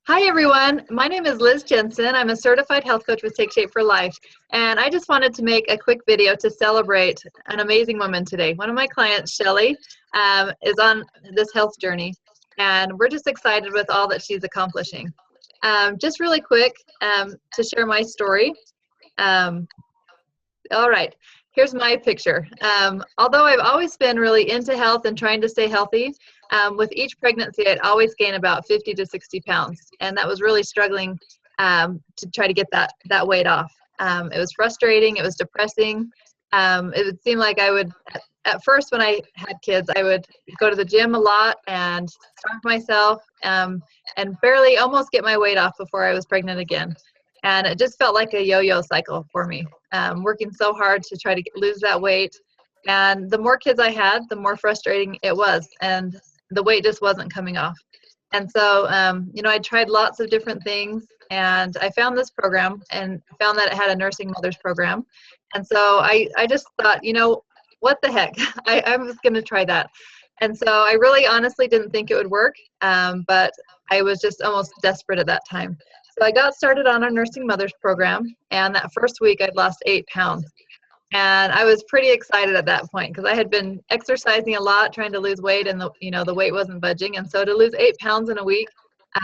Hi everyone, my name is Liz Jensen. I'm a certified health coach with Take Shape for Life, and I just wanted to make a quick video to celebrate an amazing woman today. One of my clients, Shelly, is on this health journey, and we're just excited with all that she's accomplishing. Just really quick to share my story. Um, all right, here's my picture. Although I've always been really into health and trying to stay healthy, with each pregnancy, I'd always gain about 50 to 60 pounds, and that was really struggling to try to get that weight off. It was frustrating. It was depressing. It would seem like I would, at first when I had kids, I would go to the gym a lot and starve myself and barely almost get my weight off before I was pregnant again. And it just felt like a yo-yo cycle for me, working so hard to try to lose that weight. And the more kids I had, the more frustrating it was. And the weight just wasn't coming off. And so, I tried lots of different things, and I found this program and found that it had a nursing mothers program. And so I just thought, what the heck? I was going to try that. And so I really honestly didn't think it would work, but I was just almost desperate at that time. So I got started on our nursing mothers program, and that first week I'd lost 8 pounds. And I was pretty excited at that point because I had been exercising a lot, trying to lose weight, and the weight wasn't budging. And so to lose 8 pounds in a week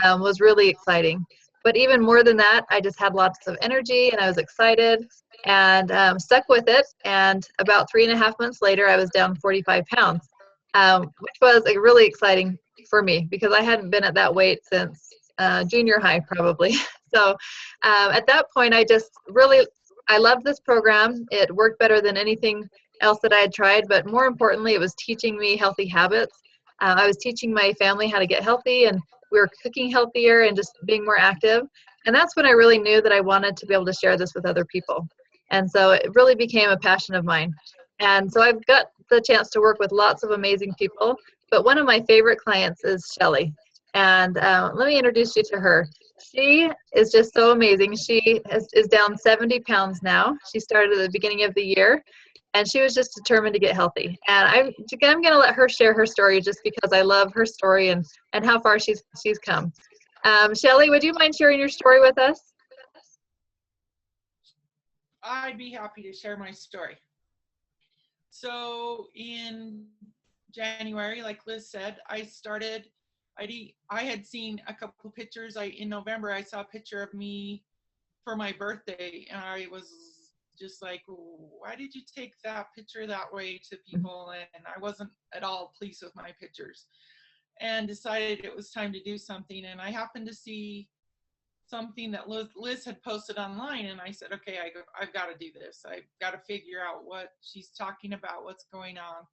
was really exciting. But even more than that, I just had lots of energy and I was excited and stuck with it. And about 3.5 months later, I was down 45 pounds, which was really exciting for me because I hadn't been at that weight since junior high, probably. So at that point, I loved this program. It worked better than anything else that I had tried, but more importantly, it was teaching me healthy habits. I was teaching my family how to get healthy, and we were cooking healthier and just being more active. And that's when I really knew that I wanted to be able to share this with other people. And so it really became a passion of mine. And so I've got the chance to work with lots of amazing people, but one of my favorite clients is Shelly. And let me introduce you to her. She is just so amazing. She is down 70 pounds now. She started at the beginning of the year, and she was just determined to get healthy. And I'm going to let her share her story just because I love her story and how far she's come. Shelly, would you mind sharing your story with us? I'd be happy to share my story. So in January, like Liz said, I had seen a couple pictures. In November, I saw a picture of me for my birthday, and I was just like, why did you take that picture that way to people? And I wasn't at all pleased with my pictures, and decided it was time to do something. And I happened to see something that Liz had posted online, and I said, okay, I've got to do this. I've got to figure out what she's talking about, what's going on.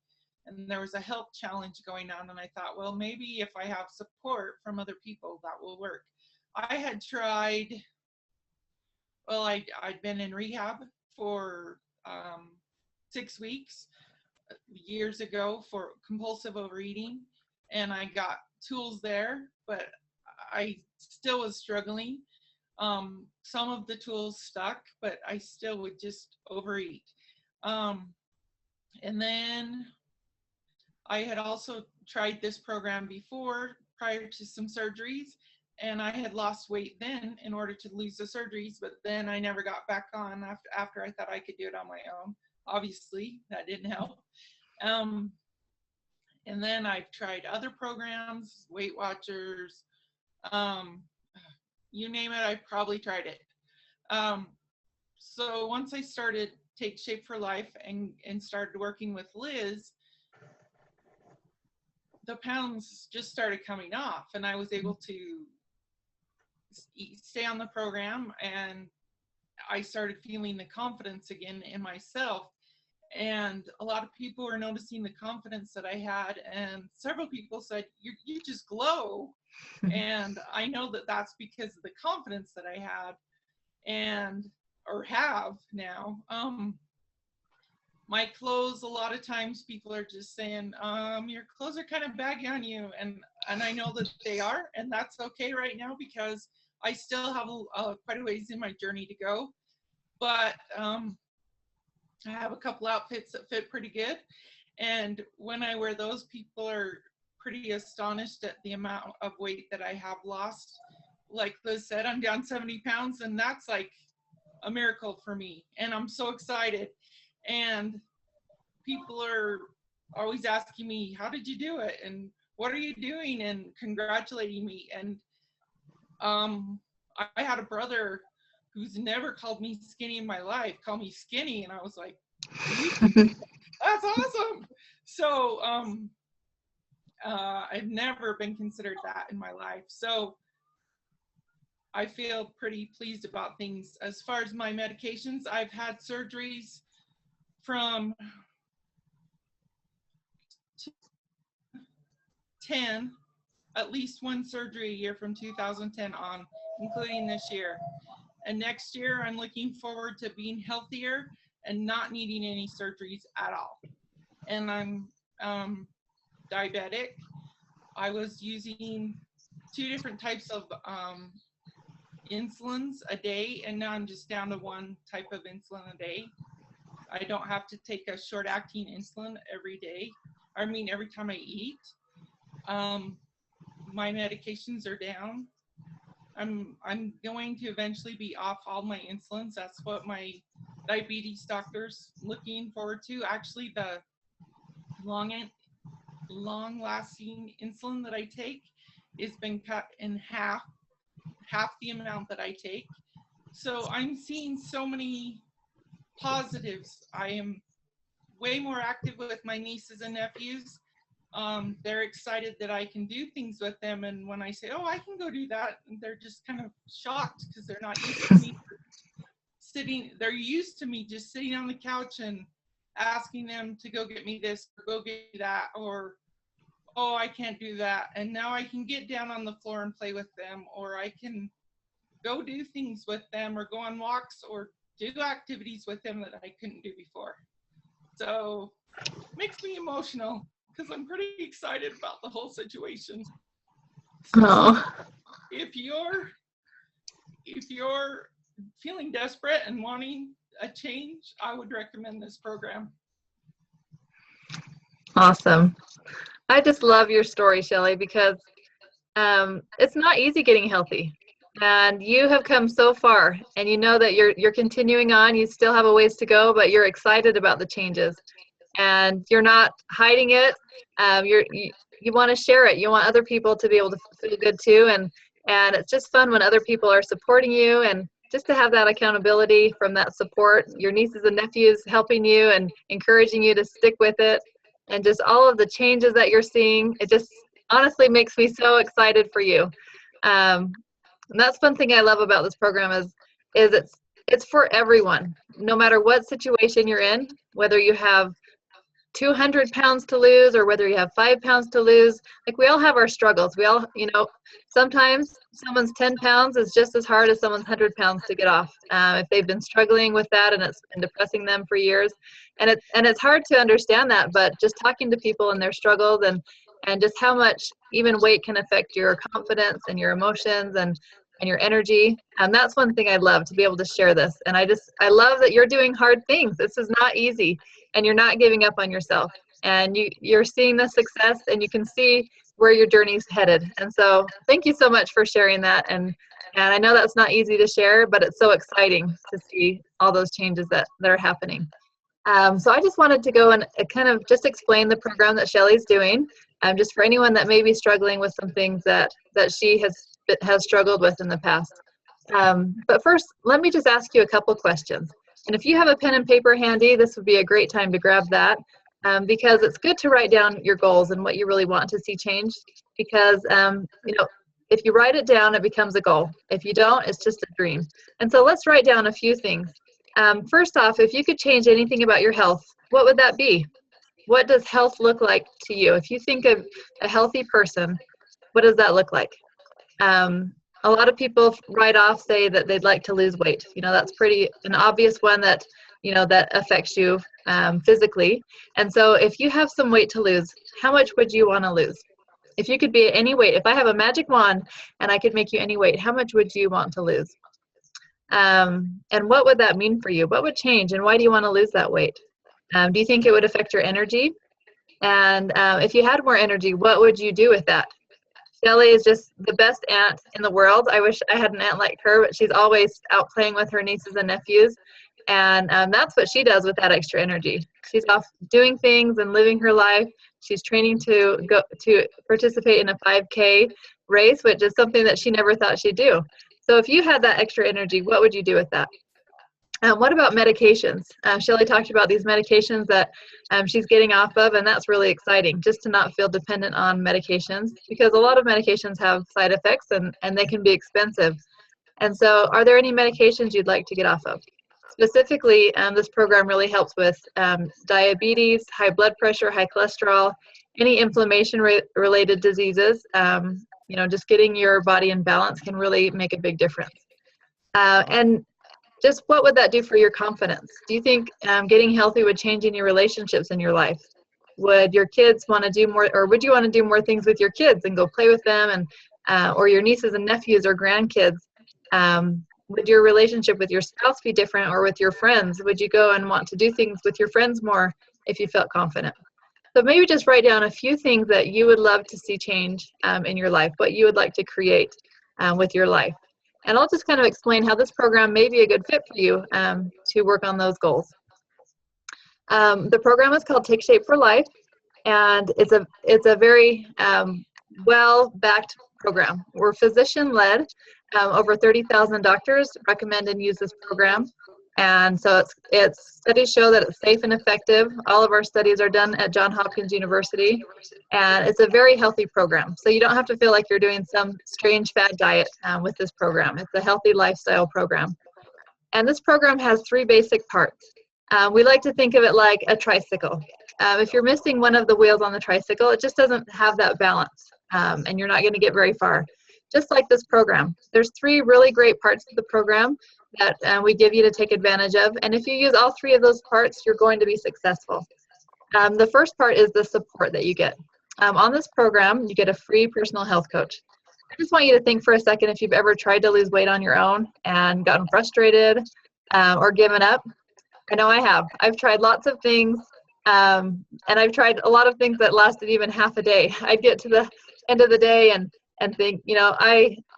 And there was a health challenge going on, and I thought, well, maybe if I have support from other people, that will work. I had tried, well, I'd been in rehab for 6 weeks years ago for compulsive overeating, and I got tools there, but I still was struggling. Some of the tools stuck, but I still would just overeat. And then I had also tried this program before, prior to some surgeries, and I had lost weight then in order to lose the surgeries, but then I never got back on after I thought I could do it on my own. Obviously, that didn't help. And then I've tried other programs, Weight Watchers, you name it, I've probably tried it. So once I started Take Shape for Life and started working with Liz, the pounds just started coming off, and I was able to stay on the program, and I started feeling the confidence again in myself. And a lot of people were noticing the confidence that I had, and several people said, you just glow. And I know that that's because of the confidence that I had or have now. My clothes, a lot of times people are just saying, your clothes are kind of baggy on you. And I know that they are, and that's okay right now because I still have quite a ways in my journey to go. But I have a couple outfits that fit pretty good. And when I wear those, people are pretty astonished at the amount of weight that I have lost like Liz said, I'm down 70 pounds, and that's like a miracle for me. And I'm so excited. And people are always asking me, how did you do it? And what are you doing? And congratulating me. And I had a brother who's never called me skinny in my life, call me skinny. And I was like, that's awesome. So I've never been considered that in my life. So I feel pretty pleased about things. As far as my medications, I've had surgeries from 10, at least one surgery a year from 2010 on, including this year. And next year, I'm looking forward to being healthier and not needing any surgeries at all. And I'm diabetic. I was using 2 different types of insulins a day, and now I'm just down to 1 type of insulin a day. I don't have to take a short-acting insulin every day. I mean, every time I eat. My medications are down. I'm going to eventually be off all my insulins. That's what my diabetes doctor's looking forward to. Actually, the long-lasting insulin that I take has been cut in half the amount that I take. So I'm seeing so many positives. I am way more active with my nieces and nephews. They're excited that I can do things with them, and when I say, oh, I can go do that, they're just kind of shocked because they're not used to me they're used to me just sitting on the couch and asking them to go get me this or go get me that, or oh, I can't do that. And now I can get down on the floor and play with them, or I can go do things with them or go on walks or do activities with them that I couldn't do before. So it makes me emotional because I'm pretty excited about the whole situation. So if you're feeling desperate and wanting a change, I would recommend this program. Awesome. I just love your story, Shelly, because it's not easy getting healthy, and you have come so far, and you know that you're continuing on. You still have a ways to go, but you're excited about the changes, and you're not hiding it. You want to share it. You want other people to be able to feel good too, and it's just fun when other people are supporting you, and just to have that accountability from that support, your nieces and nephews helping you and encouraging you to stick with it, and just all of the changes that you're seeing. It just honestly makes me so excited for you. And that's one thing I love about this program is it's for everyone, no matter what situation you're in, whether you have 200 pounds to lose or whether you have 5 pounds to lose. Like, we all have our struggles. We all, sometimes someone's 10 pounds is just as hard as someone's 100 pounds to get off, if they've been struggling with that and it's been depressing them for years. And it's hard to understand that, but just talking to people and their struggles and just how much even weight can affect your confidence and your emotions and your energy. And that's one thing I love, to be able to share this. And I love that you're doing hard things. This is not easy, and you're not giving up on yourself. And you're seeing the success, and you can see where your journey's headed. And so thank you so much for sharing that. And I know that's not easy to share, but it's so exciting to see all those changes that are happening. So I just wanted to go and kind of just explain the program that Shelly's doing, just for anyone that may be struggling with some things that she has struggled with in the past. But first, let me just ask you a couple questions. And if you have a pen and paper handy, this would be a great time to grab that, because it's good to write down your goals and what you really want to see changed. Because if you write it down, it becomes a goal. If you don't, it's just a dream. And so let's write down a few things. First off, if you could change anything about your health, what would that be? What does health look like to you? If you think of a healthy person, what does that look like? A lot of people right off say that they'd like to lose weight. That's pretty an obvious one that that affects you physically. And so if you have some weight to lose, how much would you want to lose? If you could be at any weight, if I have a magic wand and I could make you any weight, how much would you want to lose? And what would that mean for you? What would change, and why do you want to lose that weight? Do you think it would affect your energy? And if you had more energy, what would you do with that? Shelly is just the best aunt in the world. I wish I had an aunt like her, but she's always out playing with her nieces and nephews. And that's what she does with that extra energy. She's off doing things and living her life. She's training to go to participate in a 5K race, which is something that she never thought she'd do. So if you had that extra energy, what would you do with that? What about medications? Shelly talked about these medications that she's getting off of, and that's really exciting, just to not feel dependent on medications, because a lot of medications have side effects and they can be expensive. And so are there any medications you'd like to get off of? Specifically, this program really helps with diabetes, high blood pressure, high cholesterol, any inflammation-related diseases. Just getting your body in balance can really make a big difference. And just what would that do for your confidence? Do you think getting healthy would change any relationships in your life? Would your kids want to do more, or would you want to do more things with your kids and go play with them, and or your nieces and nephews or grandkids? Would your relationship with your spouse be different, or with your friends? Would you go and want to do things with your friends more if you felt confident? So maybe just write down a few things that you would love to see change in your life, what you would like to create with your life. And I'll just kind of explain how this program may be a good fit for you to work on those goals. The program is called Take Shape for Life, and it's a very well-backed program. We're physician-led. Over 30,000 doctors recommend and use this program. And so studies show that it's safe and effective. All of our studies are done at Johns Hopkins University, and it's a very healthy program. So you don't have to feel like you're doing some strange fad diet with this program. It's a healthy lifestyle program. And this program has 3 basic parts. We like to think of it like a tricycle. If you're missing one of the wheels on the tricycle, it just doesn't have that balance, and you're not going to get very far. Just like this program, there's 3 really great parts of the program that we give you to take advantage of. And if you use all 3 of those parts, you're going to be successful. The first part is the support that you get. On this program, you get a free personal health coach. I just want you to think for a second if you've ever tried to lose weight on your own and gotten frustrated or given up. I know I have. I've tried lots of things, and I've tried a lot of things that lasted even half a day. I'd get to the end of the day and think,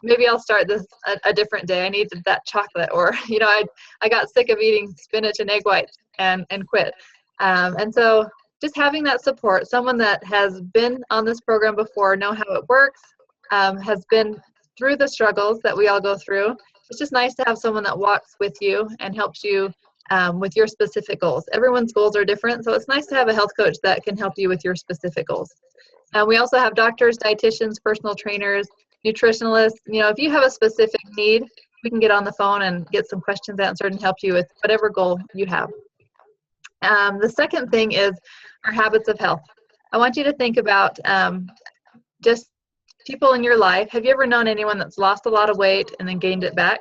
maybe I'll start this a different day. I needed that chocolate, or I got sick of eating spinach and egg whites and quit. And so just having that support, someone that has been on this program before, know how it works, has been through the struggles that we all go through. It's just nice to have someone that walks with you and helps you with your specific goals. Everyone's goals are different, so it's nice to have a health coach that can help you with your specific goals. We also have doctors, dietitians, personal trainers, nutritionalists. If you have a specific need, we can get on the phone and get some questions answered and help you with whatever goal you have. The second thing is our habits of health. I want you to think about just people in your life. Have you ever known anyone that's lost a lot of weight and then gained it back?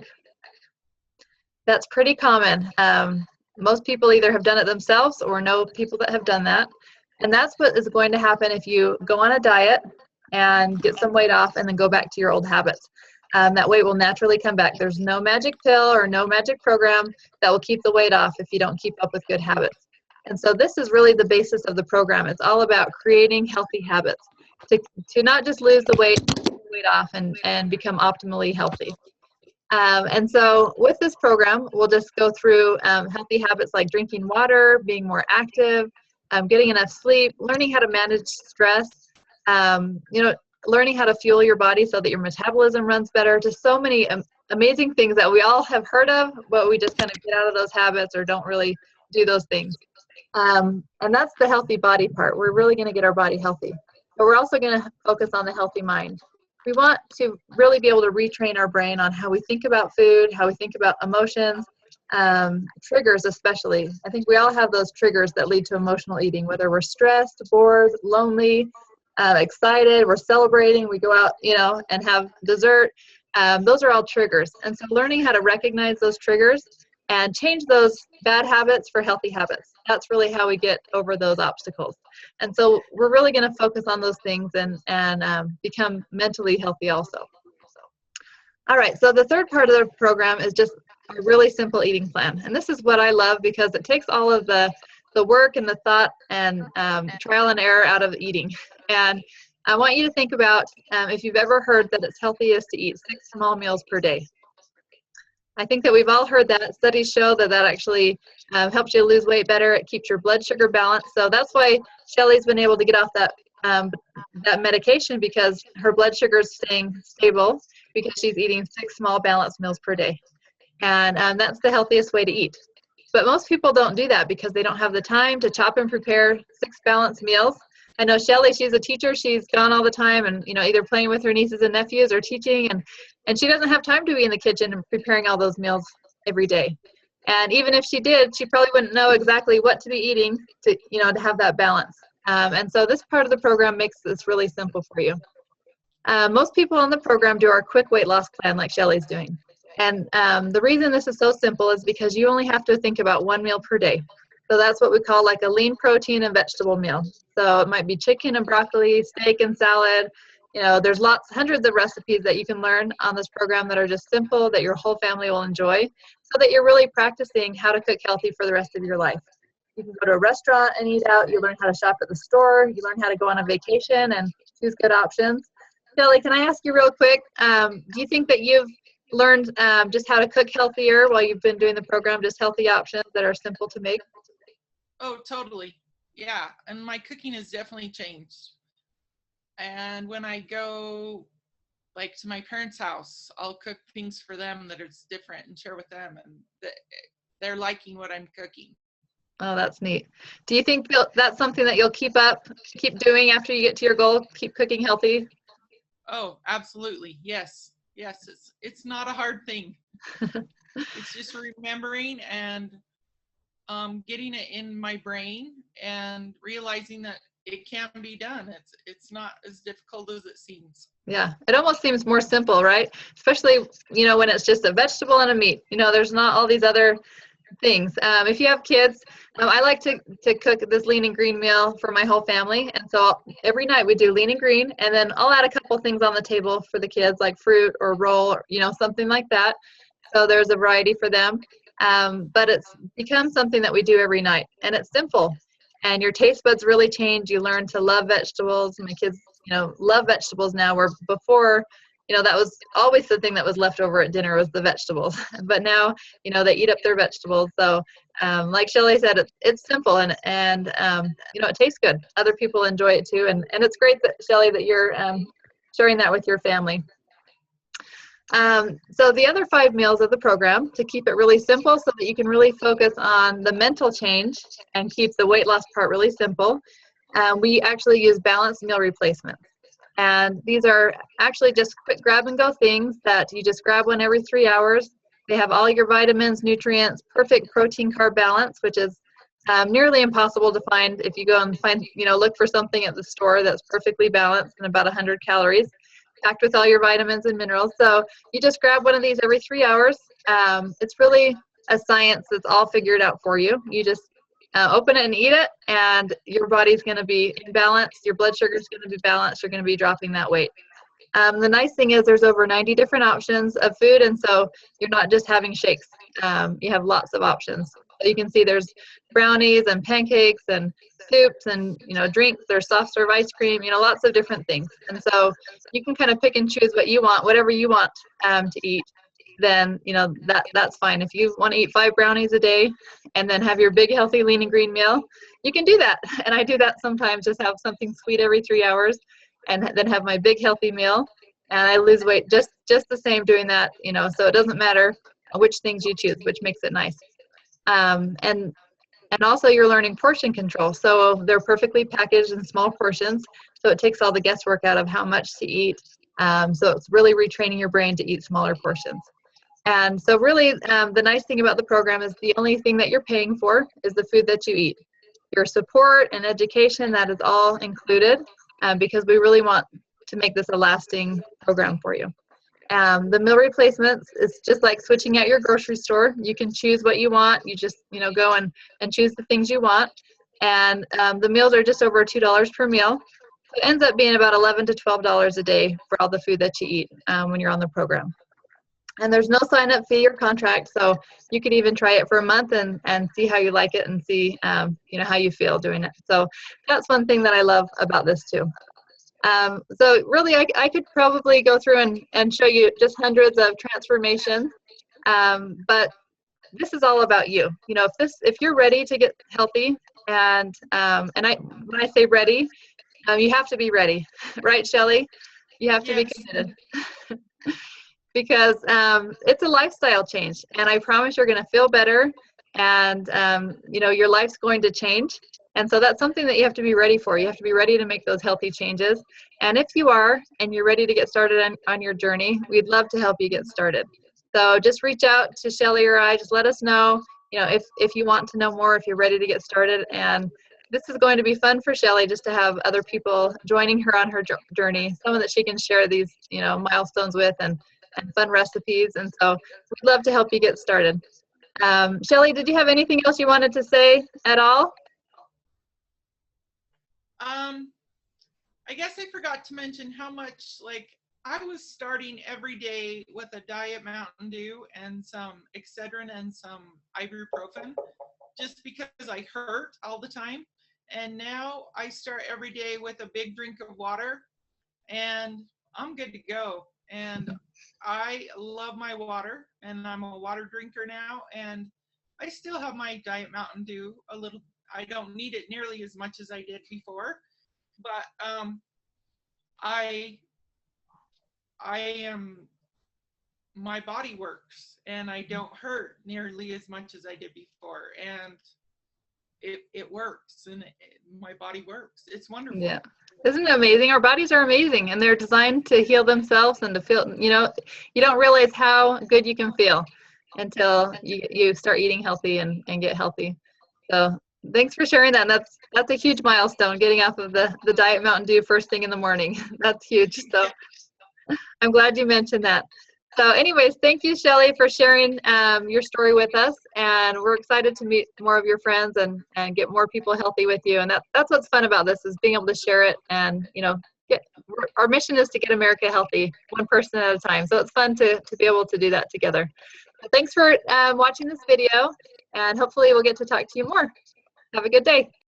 That's pretty common. Most people either have done it themselves or know people that have done that. And that's what is going to happen if you go on a diet and get some weight off and then go back to your old habits. That weight will naturally come back. There's no magic pill or no magic program that will keep the weight off if you don't keep up with good habits. And so this is really the basis of the program. It's all about creating healthy habits to not just lose the weight off and become optimally healthy. And so with this program, we'll just go through healthy habits like drinking water, being more active, getting enough sleep, learning how to manage stress, learning how to fuel your body so that your metabolism runs better. Just so many amazing things that we all have heard of, but we just kind of get out of those habits or don't really do those things. And that's the healthy body part. We're really going to get our body healthy. But we're also going to focus on the healthy mind. We want to really be able to retrain our brain on how we think about food, how we think about emotions, triggers especially. I think we all have those triggers that lead to emotional eating, whether we're stressed, bored, lonely, excited, we're celebrating, we go out, and have dessert. Those are all triggers. And so learning how to recognize those triggers and change those bad habits for healthy habits. That's really how we get over those obstacles. And so we're really going to focus on those things and become mentally healthy also. All right, so the third part of the program is just a really simple eating plan. And this is what I love because it takes all of the work and the thought and trial and error out of eating. And I want you to think about if you've ever heard that it's healthiest to eat 6 small meals per day. I think that we've all heard that. Studies show that that actually helps you lose weight better. It keeps your blood sugar balanced. So that's why Shelly's been able to get off that medication, because her blood sugar is staying stable because she's eating 6 small balanced meals per day. And that's the healthiest way to eat. But most people don't do that because they don't have the time to chop and prepare 6 balanced meals. I know Shelly, she's a teacher. She's gone all the time and, either playing with her nieces and nephews or teaching. And she doesn't have time to be in the kitchen and preparing all those meals every day. And even if she did, she probably wouldn't know exactly what to be eating to have that balance. And so this part of the program makes this really simple for you. Most people on the program do our quick weight loss plan like Shelly's doing. And the reason this is so simple is because you only have to think about 1 meal per day. So that's what we call like a lean protein and vegetable meal. So it might be chicken and broccoli, steak and salad. There's hundreds of recipes that you can learn on this program that are just simple, that your whole family will enjoy, so that you're really practicing how to cook healthy for the rest of your life. You can go to a restaurant and eat out. You learn how to shop at the store. You learn how to go on a vacation and choose good options. Shelly, can I ask you real quick, do you think that you've learned just how to cook healthier while you've been doing the program, just healthy options that are simple to make? Oh, totally. Yeah. And my cooking has definitely changed. And when I go like to my parents' house, I'll cook things for them that is different and share with them, and they're liking what I'm cooking. Oh, that's neat. Do you think that's something that you'll keep doing after you get to your goal, keep cooking healthy? Oh, absolutely. Yes. Yes. It's not a hard thing. It's just remembering and getting it in my brain and realizing that it can be done. It's not as difficult as it seems. Yeah, it almost seems more simple, right? Especially, when it's just a vegetable and a meat. There's not all these other things. If you have kids, I like to cook this lean and green meal for my whole family. And so every night we do lean and green, and then I'll add a couple things on the table for the kids, like fruit or roll, or, something like that. So there's a variety for them. But it's become something that we do every night, and it's simple. And your taste buds really change. You learn to love vegetables. My kids, love vegetables now, where before, that was always the thing that was left over at dinner was the vegetables. But now, they eat up their vegetables. So like Shelly said, it's simple and it tastes good. Other people enjoy it too. And it's great that, Shelly, that you're sharing that with your family. So the other 5 meals of the program, to keep it really simple so that you can really focus on the mental change and keep the weight loss part really simple, we actually use balanced meal replacements. And these are actually just quick grab and go things that you just grab one every 3 hours. They have all your vitamins, nutrients, perfect protein carb balance, which is nearly impossible to find if you go and look for something at the store that's perfectly balanced and about 100 calories, packed with all your vitamins and minerals. So you just grab one of these every 3 hours. It's really a science that's all figured out for you. You just open it and eat it, and your body's going to be in balance. Your blood sugar is going to be balanced. You're going to be dropping that weight. The nice thing is there's over 90 different options of food, and so you're not just having shakes. You have lots of options. So you can see there's brownies and pancakes and soups and drinks. There's soft serve ice cream. Lots of different things. And so you can kind of pick and choose what you want, whatever you want to eat. Then that's fine. If you want to eat 5 brownies a day and then have your big healthy lean and green meal, you can do that. And I do that sometimes, just have something sweet every 3 hours and then have my big healthy meal, and I lose weight just the same doing that. So it doesn't matter which things you choose, which makes it nice. And also you're learning portion control. So they're perfectly packaged in small portions, so it takes all the guesswork out of how much to eat. So it's really retraining your brain to eat smaller portions. And so really, the nice thing about the program is the only thing that you're paying for is the food that you eat. Your support and education, that is all included, because we really want to make this a lasting program for you. The meal replacements is just like switching out your grocery store. You can choose what you want. You just go and choose the things you want. And the meals are just over $2 per meal. So it ends up being about $11 to $12 a day for all the food that you eat when you're on the program. And there's no sign-up fee or contract, so you could even try it for a month and see how you like it and see how you feel doing it. So that's one thing that I love about this too. So really, I could probably go through and show you just hundreds of transformations, but this is all about you. You know, if you're ready to get healthy, when I say ready, you have to be ready, right, Shelly? You have to be Yes. committed because it's a lifestyle change, and I promise you're going to feel better, and you know, your life's going to change. And so that's something that you have to be ready for. You have to be ready to make those healthy changes. And if you are, and you're ready to get started on your journey, we'd love to help you get started. So just reach out to Shelly or I. Just let us know, you know, if you want to know more, if you're ready to get started. And this is going to be fun for Shelly, just to have other people joining her on her journey, someone that she can share these, you know, milestones with, and fun recipes. And so we'd love to help you get started. Shelly, did you have anything else you wanted to say at all? I guess I forgot to mention how much, like, I was starting every day with a diet Mountain Dew and some Excedrin and some ibuprofen, just because I hurt all the time. And now I start every day with a big drink of water, and I'm good to go. And I love my water, and I'm a water drinker now. And I still have my diet Mountain Dew a little. I don't need it nearly as much as I did before, but I am, my body works, and I don't hurt nearly as much as I did before, and it works, and my body works. It's wonderful. Yeah. Isn't it amazing? Our bodies are amazing, and they're designed to heal themselves and to feel, you know, you don't realize how good you can feel until you start eating healthy and get healthy. So thanks for sharing that. And that's a huge milestone, getting off of the Diet Mountain Dew first thing in the morning. That's huge. So I'm glad you mentioned that. So anyways, thank you, Shelly, for sharing your story with us. And we're excited to meet more of your friends and get more people healthy with you. And that's what's fun about this, is being able to share it. And, you know, our mission is to get America healthy, one person at a time. So it's fun to be able to do that together. So thanks for watching this video, and hopefully we'll get to talk to you more. Have a good day.